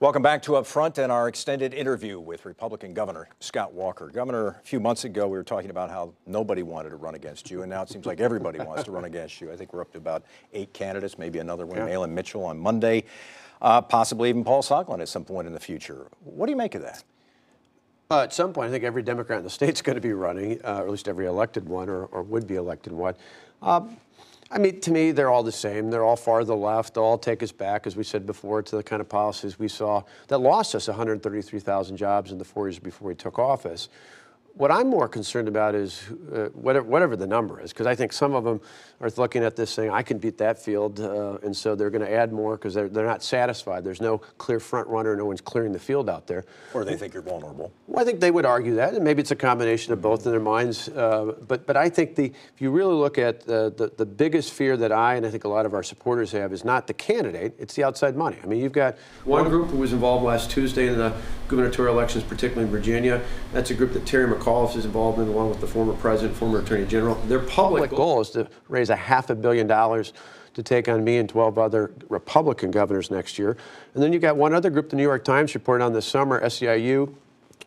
Welcome back to Up Front and our extended interview with Republican Governor Scott Walker. Governor, a few months ago we were talking about how nobody wanted to run against you, and now it seems like everybody wants to run against you. I think we're up to about 8 candidates, maybe another one, Mahlon Mitchell on Monday, possibly even Paul Soglin at some point in the future. What do you make of that? At some point, I think every Democrat in the state's going to be running, or at least every elected one or would be elected one. I mean, to me, they're all the same. They're all far to the left. They'll all take us back, as we said before, to the kind of policies we saw that lost us 133,000 jobs in the 4 years before he took office. What I'm more concerned about is whatever the number is, because I think some of them are looking at this saying, I can beat that field, and so they're going to add more because they're not satisfied. There's no clear front runner. No one's clearing the field out there. Or they think you're vulnerable. Well, I think they would argue that, and maybe it's a combination of both in their minds. But I think if you really look at the biggest fear that and I think a lot of our supporters have is not the candidate, it's the outside money. I mean, you've got one group who was involved last Tuesday in the gubernatorial elections, particularly in Virginia. That's a group that Terry McAuliffe is involved in, along with the former president, former attorney general. Their public goal is to raise $500 million to take on me and 12 other Republican governors next year. And then you got one other group, the New York Times reported on this summer, SEIU,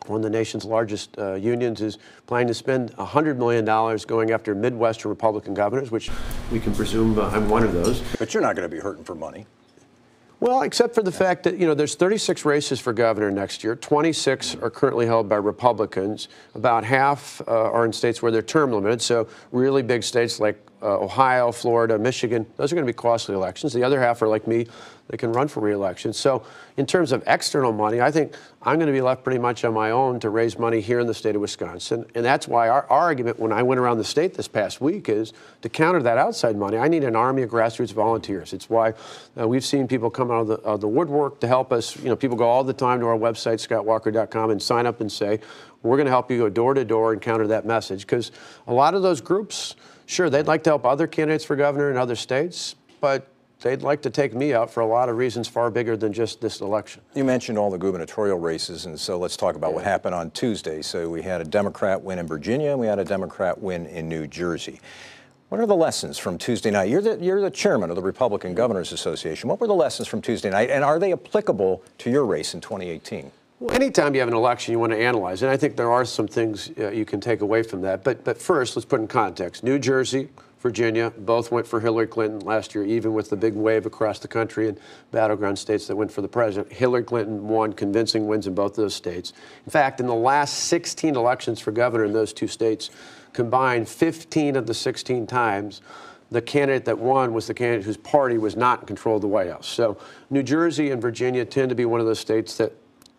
one of the nation's largest unions, is planning to spend $100 million going after Midwestern Republican governors, which we can presume I'm one of those. But you're not going to be hurting for money. Well, except for the fact that, there's 36 races for governor next year. 26 are currently held by Republicans. About half are in states where they're term limited, so really big states like Ohio, Florida, Michigan. Those are going to be costly elections. The other half are like me. They can run for re-election. So in terms of external money, I think I'm going to be left pretty much on my own to raise money here in the state of Wisconsin. And that's why our argument when I went around the state this past week is to counter that outside money, I need an army of grassroots volunteers. It's why we've seen people come out of the woodwork to help us. People go all the time to our website, scottwalker.com, and sign up and say, we're going to help you go door to door and counter that message. Because a lot of those groups, sure, they'd like to help other candidates for governor in other states, but they'd like to take me out for a lot of reasons far bigger than just this election. You mentioned all the gubernatorial races, and so let's talk about what happened on Tuesday. So we had a Democrat win in Virginia, and we had a Democrat win in New Jersey. What are the lessons from Tuesday night? You're the chairman of the Republican Governors Association. What were the lessons from Tuesday night, and are they applicable to your race in 2018? Well, anytime you have an election, you want to analyze, and I think there are some things you can take away from that. But first, let's put in context. New Jersey, Virginia, both went for Hillary Clinton last year, even with the big wave across the country in battleground states that went for the president. Hillary Clinton won convincing wins in both of those states. In fact, in the last 16 elections for governor in those two states, combined 15 of the 16 times, the candidate that won was the candidate whose party was not in control of the White House. So New Jersey and Virginia tend to be one of those states that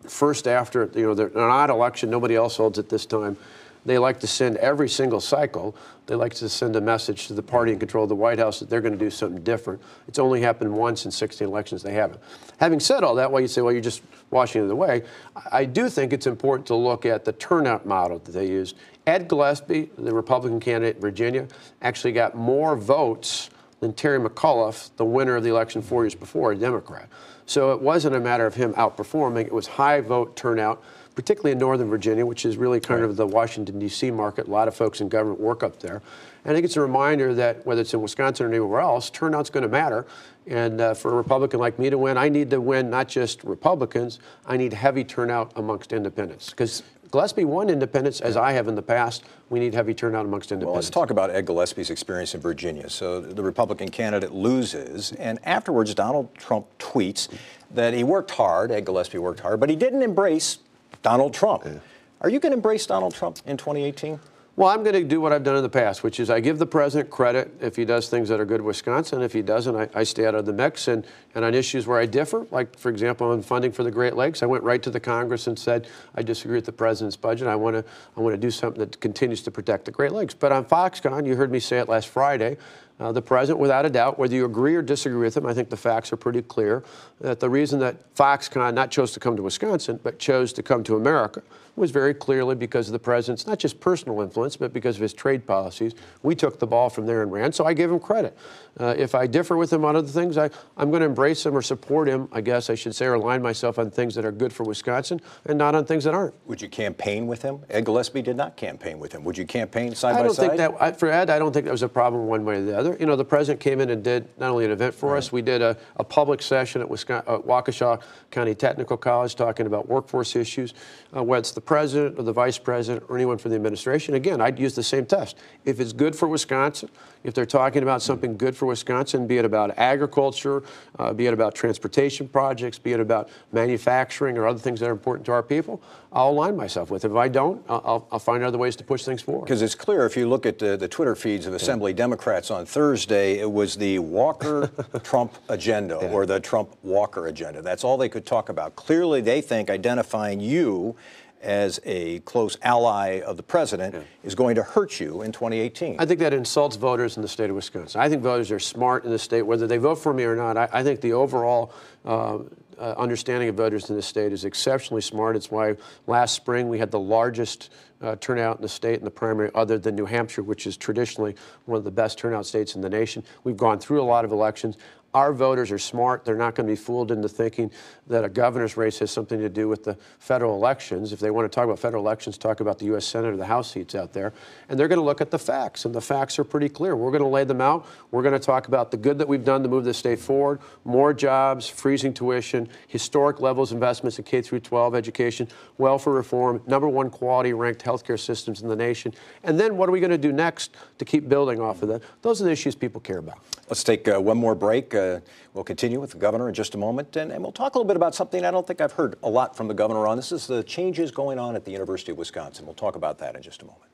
first after, they're an odd election, nobody else holds at this time. They like to send every single cycle. They like to send a message to the party in control of the White House that they're going to do something different. It's only happened once in 16 elections. They haven't. Having said all that, well, you say, well, you're just washing it away. I do think it's important to look at the turnout model that they used. Ed Gillespie, the Republican candidate in Virginia, actually got more votes than Terry McAuliffe, the winner of the election 4 years before, a Democrat. So it wasn't a matter of him outperforming. It was high vote turnout, particularly in Northern Virginia, which is really kind of the Washington, D.C. market. A lot of folks in government work up there. And I think it's a reminder that whether it's in Wisconsin or anywhere else, turnout's going to matter. And for a Republican like me to win, I need to win not just Republicans, I need heavy turnout amongst independents. Because Gillespie won independents, as I have in the past. We need heavy turnout amongst independents. Well, let's talk about Ed Gillespie's experience in Virginia. So the Republican candidate loses, and afterwards Donald Trump tweets that he worked hard, Ed Gillespie worked hard, but he didn't embrace Donald Trump. Yeah. Are you going to embrace Donald Trump in 2018? Well, I'm going to do what I've done in the past, which is I give the president credit if he does things that are good in Wisconsin. If he doesn't, I stay out of the mix. And on issues where I differ, like, for example, on funding for the Great Lakes, I went right to the Congress and said, I disagree with the president's budget. I want to do something that continues to protect the Great Lakes. But on Foxconn, you heard me say it last Friday, the president, without a doubt, whether you agree or disagree with him, I think the facts are pretty clear, that the reason that Foxconn not chose to come to Wisconsin, but chose to come to America was very clearly because of the president's not just personal influence, but because of his trade policies. We took the ball from there and ran, so I give him credit. If I differ with him on other things, I'm going to embrace him or support him, I guess I should say, or align myself on things that are good for Wisconsin and not on things that aren't. Would you campaign with him? Ed Gillespie did not campaign with him. Would you campaign side by side? I don't think that, for Ed, I don't think that was a problem one way or the other. together. You know, the president came in and did not only an event for us, we did a public session at Waukesha County Technical College talking about workforce issues, whether it's the president or the vice president or anyone from the administration. Again, I'd use the same test. If it's good for Wisconsin, if they're talking about something good for Wisconsin, be it about agriculture, be it about transportation projects, be it about manufacturing or other things that are important to our people, I'll align myself with it. If I don't, I'll find other ways to push things forward. Because it's clear, if you look at the Twitter feeds of Assembly Democrats on Thursday, it was the Walker-Trump agenda or the Trump-Walker agenda. That's all they could talk about. Clearly, they think identifying you as a close ally of the president is going to hurt you in 2018. I think that insults voters in the state of Wisconsin. I think voters are smart in the state, whether they vote for me or not. I think the overall understanding of voters in the state is exceptionally smart. It's why last spring we had the largest turnout in the state in the primary, other than New Hampshire, which is traditionally one of the best turnout states in the nation. We've gone through a lot of elections. Our voters are smart. They're not going to be fooled into thinking that a governor's race has something to do with the federal elections. If they want to talk about federal elections, talk about the U.S. Senate or the House seats out there. And they're going to look at the facts, and the facts are pretty clear. We're going to lay them out. We're going to talk about the good that we've done to move the state forward, more jobs, freezing tuition, historic levels of investments in K through 12 education, welfare reform, #1 quality ranked healthcare systems in the nation. And then what are we going to do next to keep building off of that? Those are the issues people care about. Let's take one more break. We'll continue with the governor in just a moment, and we'll talk a little bit about something I don't think I've heard a lot from the governor on. This is the changes going on at the University of Wisconsin. We'll talk about that in just a moment.